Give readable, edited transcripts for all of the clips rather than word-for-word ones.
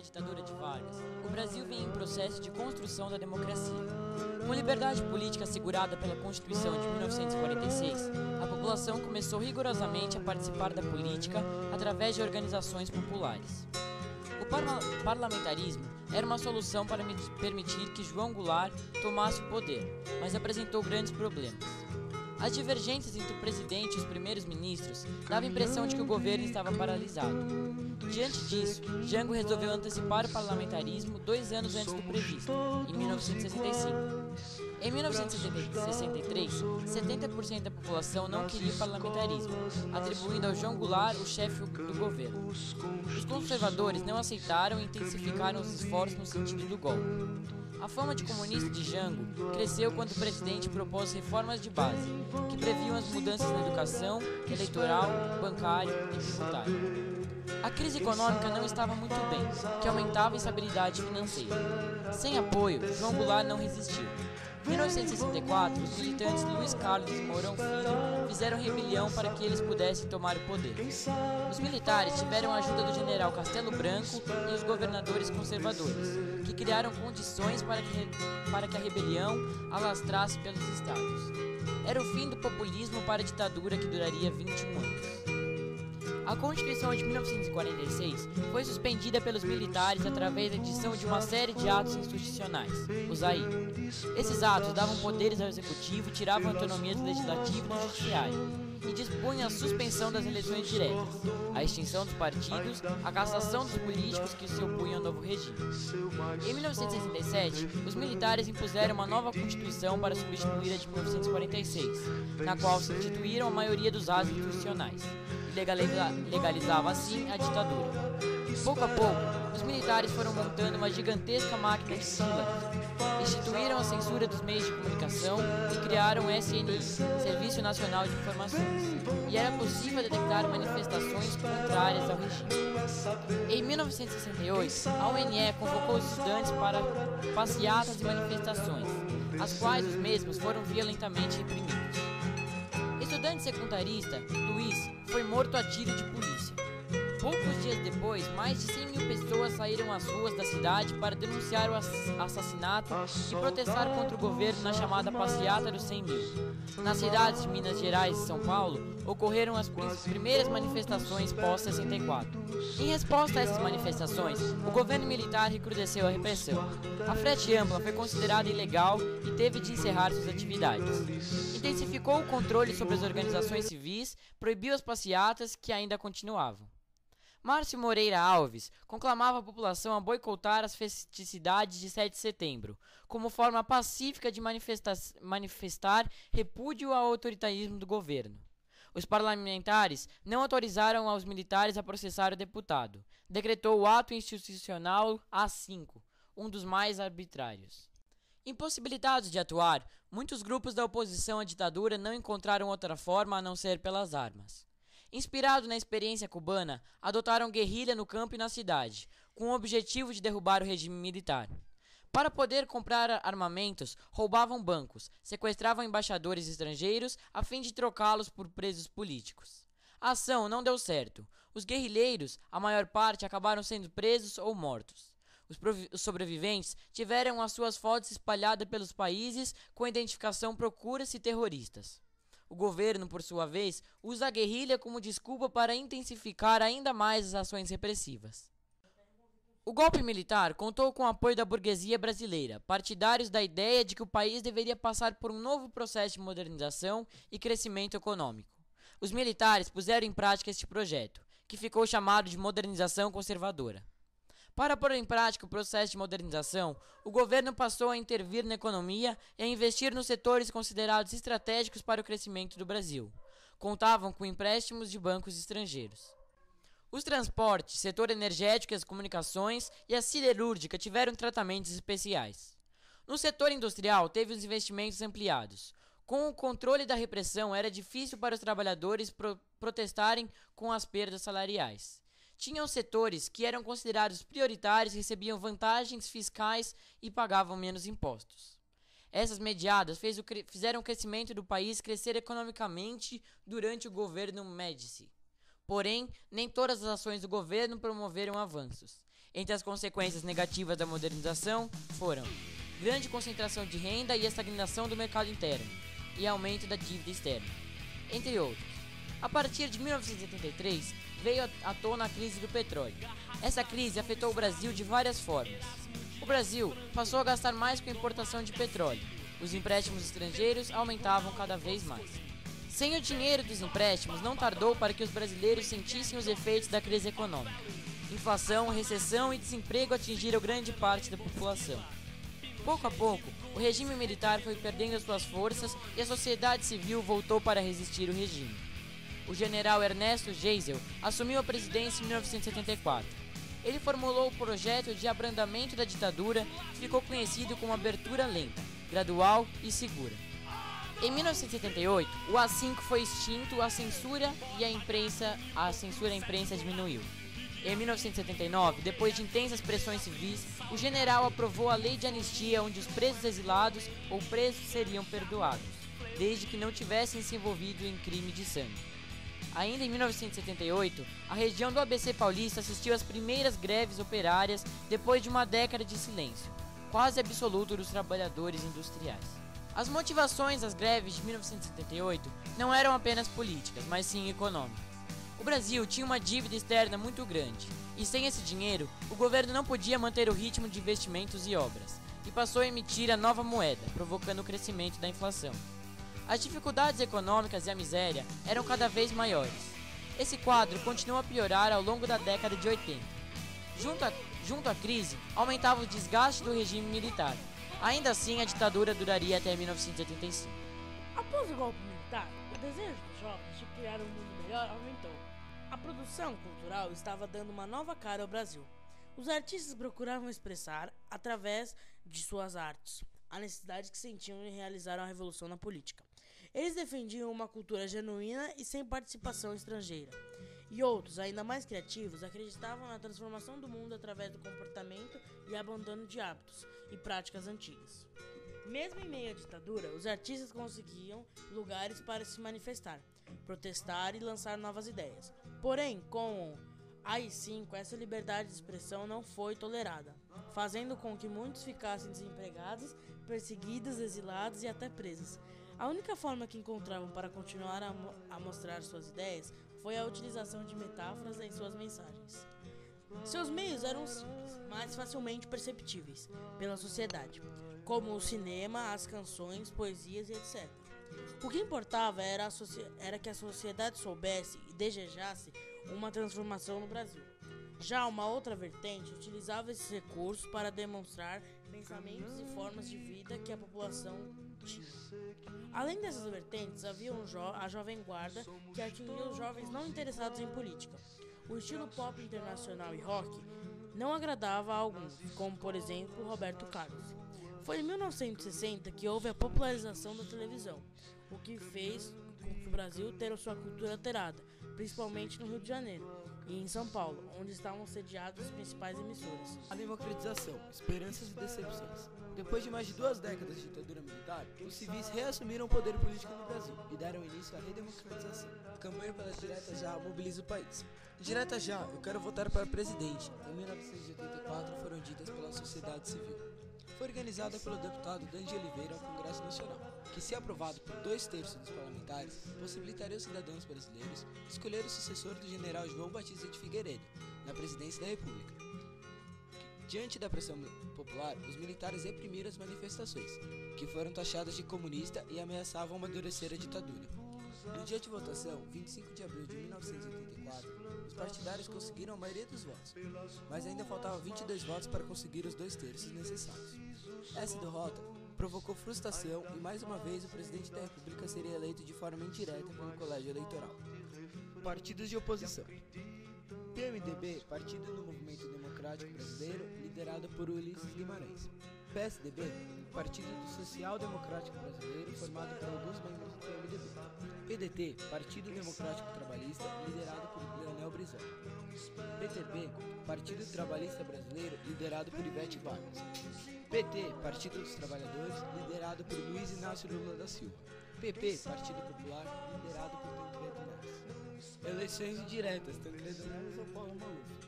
ditadura de Vargas, o Brasil vinha em processo de construção da democracia. Com liberdade política assegurada pela Constituição de 1946, a população começou rigorosamente a participar da política através de organizações populares. O parlamentarismo era uma solução para permitir que João Goulart tomasse o poder, mas apresentou grandes problemas. As divergências entre o presidente e os primeiros ministros davam a impressão de que o governo estava paralisado. Diante disso, Jango resolveu antecipar o parlamentarismo 2 anos antes do previsto, em 1965. Em 1963, 70% da população não queria parlamentarismo, atribuindo ao João Goulart o chefe do governo. Os conservadores não aceitaram e intensificaram os esforços no sentido do golpe. A fama de comunista de Jango cresceu quando o presidente propôs reformas de base, que previam as mudanças na educação, eleitoral, bancário e tributário. A crise econômica não estava muito bem, que aumentava a instabilidade financeira. Sem apoio, João Goulart não resistiu. Em 1964, os militantes Luiz Carlos Mourão Filho fizeram rebelião para que eles pudessem tomar o poder. Os militares tiveram a ajuda do general Castelo Branco e os governadores conservadores, que criaram condições para que a rebelião alastrasse pelos estados. Era o fim do populismo para a ditadura que duraria 21 anos. A Constituição de 1946 foi suspendida pelos militares através da edição de uma série de atos institucionais, os AI. Esses atos davam poderes ao executivo e tiravam a autonomia do legislativo e do judiciário, e dispunham a suspensão das eleições diretas, a extinção dos partidos, a cassação dos políticos que se opunham ao novo regime. Em 1967, os militares impuseram uma nova Constituição para substituir a de 1946, na qual substituíram a maioria dos atos institucionais, e legalizava assim a ditadura. Pouco a pouco, os militares foram montando uma gigantesca máquina de vigilância. Instituíram a censura dos meios de comunicação e criaram o SNI, Serviço Nacional de Informações, e era possível detectar manifestações contrárias ao regime. Em 1968, a UNE convocou os estudantes para passeatas e manifestações, as quais os mesmos foram violentamente reprimidos. Estudante secundarista, Luiz, foi morto a tiro de polícia. Poucos dias depois, mais de 100 mil pessoas saíram às ruas da cidade para denunciar o assassinato e protestar contra o governo na chamada Passeata dos 100 mil. Nas cidades de Minas Gerais e São Paulo, ocorreram as primeiras manifestações pós-64. Em resposta a essas manifestações, o governo militar recrudesceu a repressão. A frete ampla foi considerada ilegal e teve de encerrar suas atividades. Intensificou o controle sobre as organizações civis, proibiu as passeatas que ainda continuavam. Márcio Moreira Alves conclamava a população a boicotar as festividades de 7 de setembro, como forma pacífica de manifestar repúdio ao autoritarismo do governo. Os parlamentares não autorizaram aos militares a processar o deputado. Decretou o ato institucional A5, um dos mais arbitrários. Impossibilitados de atuar, muitos grupos da oposição à ditadura não encontraram outra forma a não ser pelas armas. Inspirado na experiência cubana, adotaram guerrilha no campo e na cidade, com o objetivo de derrubar o regime militar. Para poder comprar armamentos, roubavam bancos, sequestravam embaixadores estrangeiros a fim de trocá-los por presos políticos. A ação não deu certo. Os guerrilheiros, a maior parte, acabaram sendo presos ou mortos. Os sobreviventes tiveram as suas fotos espalhadas pelos países com a identificação procura-se terroristas. O governo, por sua vez, usa a guerrilha como desculpa para intensificar ainda mais as ações repressivas. O golpe militar contou com o apoio da burguesia brasileira, partidários da ideia de que o país deveria passar por um novo processo de modernização e crescimento econômico. Os militares puseram em prática este projeto, que ficou chamado de modernização conservadora. Para pôr em prática o processo de modernização, o governo passou a intervir na economia e a investir nos setores considerados estratégicos para o crescimento do Brasil. Contavam com empréstimos de bancos estrangeiros. Os transportes, setor energético e as comunicações e a siderúrgica tiveram tratamentos especiais. No setor industrial, teve os investimentos ampliados. Com o controle da repressão, era difícil para os trabalhadores protestarem com as perdas salariais. Tinham setores que eram considerados prioritários, recebiam vantagens fiscais e pagavam menos impostos. Essas medidas fizeram o crescimento do país crescer economicamente durante o governo Médici. Porém, nem todas as ações do governo promoveram avanços. Entre as consequências negativas da modernização foram grande concentração de renda e estagnação do mercado interno, e aumento da dívida externa, entre outros. A partir de 1973, veio à tona a crise do petróleo. Essa crise afetou o Brasil de várias formas. O Brasil passou a gastar mais com a importação de petróleo. Os empréstimos estrangeiros aumentavam cada vez mais. Sem o dinheiro dos empréstimos, não tardou para que os brasileiros sentissem os efeitos da crise econômica. Inflação, recessão e desemprego atingiram grande parte da população. Pouco a pouco, o regime militar foi perdendo as suas forças e a sociedade civil voltou para resistir ao regime. O general Ernesto Geisel assumiu a presidência em 1974. Ele formulou o projeto de abrandamento da ditadura, que ficou conhecido como abertura lenta, gradual e segura. Em 1978, o AI-5 foi extinto, a censura à imprensa diminuiu. Em 1979, depois de intensas pressões civis, o general aprovou a lei de anistia, onde os presos exilados ou presos seriam perdoados, desde que não tivessem se envolvido em crime de sangue. Ainda em 1978, a região do ABC Paulista assistiu às primeiras greves operárias depois de uma década de silêncio, quase absoluto dos trabalhadores industriais. As motivações das greves de 1978 não eram apenas políticas, mas sim econômicas. O Brasil tinha uma dívida externa muito grande, e sem esse dinheiro, o governo não podia manter o ritmo de investimentos e obras, e passou a emitir a nova moeda, provocando o crescimento da inflação. As dificuldades econômicas e a miséria eram cada vez maiores. Esse quadro continuou a piorar ao longo da década de 80. Junto à crise, aumentava o desgaste do regime militar. Ainda assim, a ditadura duraria até 1985. Após o golpe militar, o desejo dos jovens de criar um mundo melhor aumentou. A produção cultural estava dando uma nova cara ao Brasil. Os artistas procuravam expressar, através de suas artes, a necessidade que sentiam de realizar a revolução na política. Eles defendiam uma cultura genuína e sem participação estrangeira. E outros, ainda mais criativos, acreditavam na transformação do mundo através do comportamento e abandono de hábitos e práticas antigas. Mesmo em meio à ditadura, os artistas conseguiam lugares para se manifestar, protestar e lançar novas ideias. Porém, com o AI-5, essa liberdade de expressão não foi tolerada, fazendo com que muitos ficassem desempregados, perseguidos, exilados e até presos. A única forma que encontravam para continuar a mostrar suas ideias foi a utilização de metáforas em suas mensagens. Seus meios eram simples, mas facilmente perceptíveis pela sociedade, como o cinema, as canções, poesias e etc. O que importava era que a sociedade soubesse e desejasse uma transformação no Brasil. Já uma outra vertente utilizava esses recursos para demonstrar pensamentos e formas de vida que a população tinha. Além dessas vertentes, havia a Jovem Guarda, que atingia os jovens não interessados em política. O estilo pop internacional e rock não agradava a alguns, como por exemplo Roberto Carlos. Foi em 1960 que houve a popularização da televisão, o que fez com que o Brasil ter sua cultura alterada, principalmente no Rio de Janeiro e em São Paulo, onde estavam sediadas as principais emissoras. A democratização, esperanças e decepções. Depois de mais de 2 décadas de ditadura militar, os civis reassumiram o poder político no Brasil e deram início à redemocratização. A campanha pelas diretas já mobiliza o país. Direta já, eu quero votar para presidente. Em 1984 foram ditas pela sociedade civil. Foi organizada pelo deputado Dante Oliveira ao Congresso Nacional, que, se aprovado por 2/3 dos parlamentares, possibilitaria aos cidadãos brasileiros escolher o sucessor do general João Batista de Figueiredo na presidência da República. Diante da pressão popular, os militares reprimiram as manifestações, que foram taxadas de comunista e ameaçavam amadurecer a ditadura. No dia de votação, 25 de abril de 1984, os partidários conseguiram a maioria dos votos, mas ainda faltavam 22 votos para conseguir os 2/3 necessários. Essa derrota provocou frustração e mais uma vez o presidente da República seria eleito de forma indireta pelo colégio eleitoral. Partidos de oposição. PMDB, Partido do Movimento Democrático Brasileiro, liderado por Ulisses Guimarães. PSDB, Partido do Social Democrático Brasileiro, formado por alguns membros do PMDB. PDT, Partido Democrático Trabalhista, liderado por Leonel Brizola. PTB, Partido Trabalhista Brasileiro, liderado por Ivete Vargas. PT, Partido dos Trabalhadores, liderado por Luiz Inácio Lula da Silva. PP, Partido Popular, liderado por Tancredo Neves. Eleições indiretas, Tancredo Neves ou Paulo Maluf.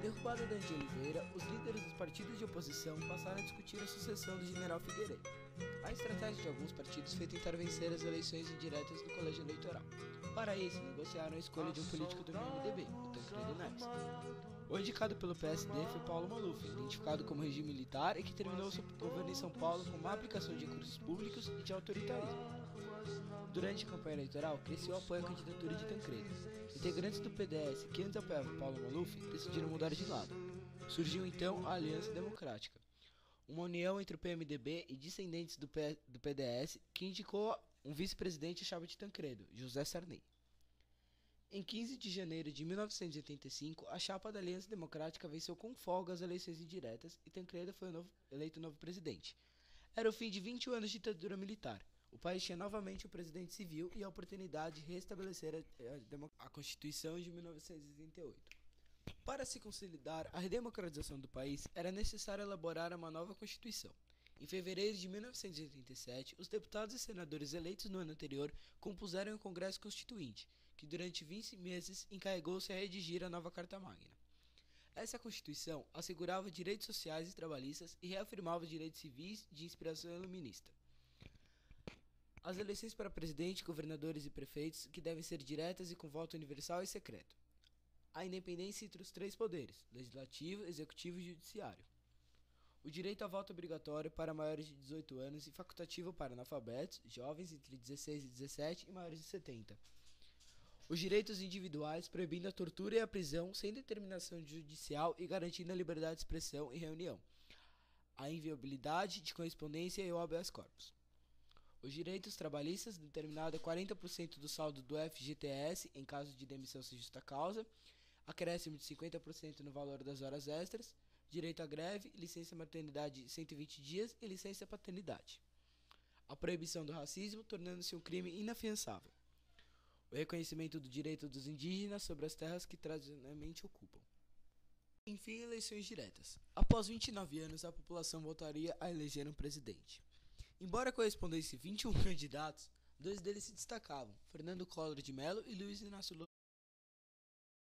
Derrubada Dante de Oliveira, os líderes dos partidos de oposição passaram a discutir a sucessão do general Figueiredo. A estratégia de alguns partidos foi tentar vencer as eleições indiretas do colégio eleitoral. Para isso, negociaram a escolha de um político do MDB, o Tancredo Neves. O indicado pelo PSD foi Paulo Maluf, identificado como regime militar e que terminou seu governo em São Paulo com má aplicação de recursos públicos e de autoritarismo. Durante a campanha eleitoral, cresceu o apoio à candidatura de Tancredo. Integrantes do PDS, que antes apoiavam Paulo Maluf, decidiram mudar de lado. Surgiu então a Aliança Democrática, uma união entre o PMDB e descendentes do PDS, que indicou um vice-presidente à chapa de Tancredo, José Sarney. Em 15 de janeiro de 1985, a chapa da Aliança Democrática venceu com folga as eleições indiretas e Tancredo foi eleito novo presidente. Era o fim de 21 anos de ditadura militar. O país tinha novamente um presidente civil e a oportunidade de restabelecer a Constituição de 1988. Para se consolidar a redemocratização do país, era necessário elaborar uma nova Constituição. Em fevereiro de 1987, os deputados e senadores eleitos no ano anterior compuseram o Congresso Constituinte, que durante 20 meses encarregou-se a redigir a nova Carta Magna. Essa Constituição assegurava direitos sociais e trabalhistas e reafirmava os direitos civis de inspiração iluminista. As eleições para presidente, governadores e prefeitos, que devem ser diretas e com voto universal e secreto. A independência entre os três poderes, legislativo, executivo e judiciário. O direito a voto obrigatório para maiores de 18 anos e facultativo para analfabetos, jovens entre 16 e 17 e maiores de 70. Os direitos individuais proibindo a tortura e a prisão sem determinação judicial e garantindo a liberdade de expressão e reunião. A inviolabilidade de correspondência e o habeas corpus. Os direitos trabalhistas, determinado a 40% do saldo do FGTS em caso de demissão sem justa causa, acréscimo de 50% no valor das horas extras, direito à greve, licença maternidade 120 dias e licença paternidade. A proibição do racismo, tornando-se um crime inafiançável. O reconhecimento do direito dos indígenas sobre as terras que tradicionalmente ocupam. Enfim, eleições diretas. Após 29 anos, a população votaria a eleger um presidente. Embora correspondessem 21 candidatos, dois deles se destacavam, Fernando Collor de Mello e Luiz Inácio Lula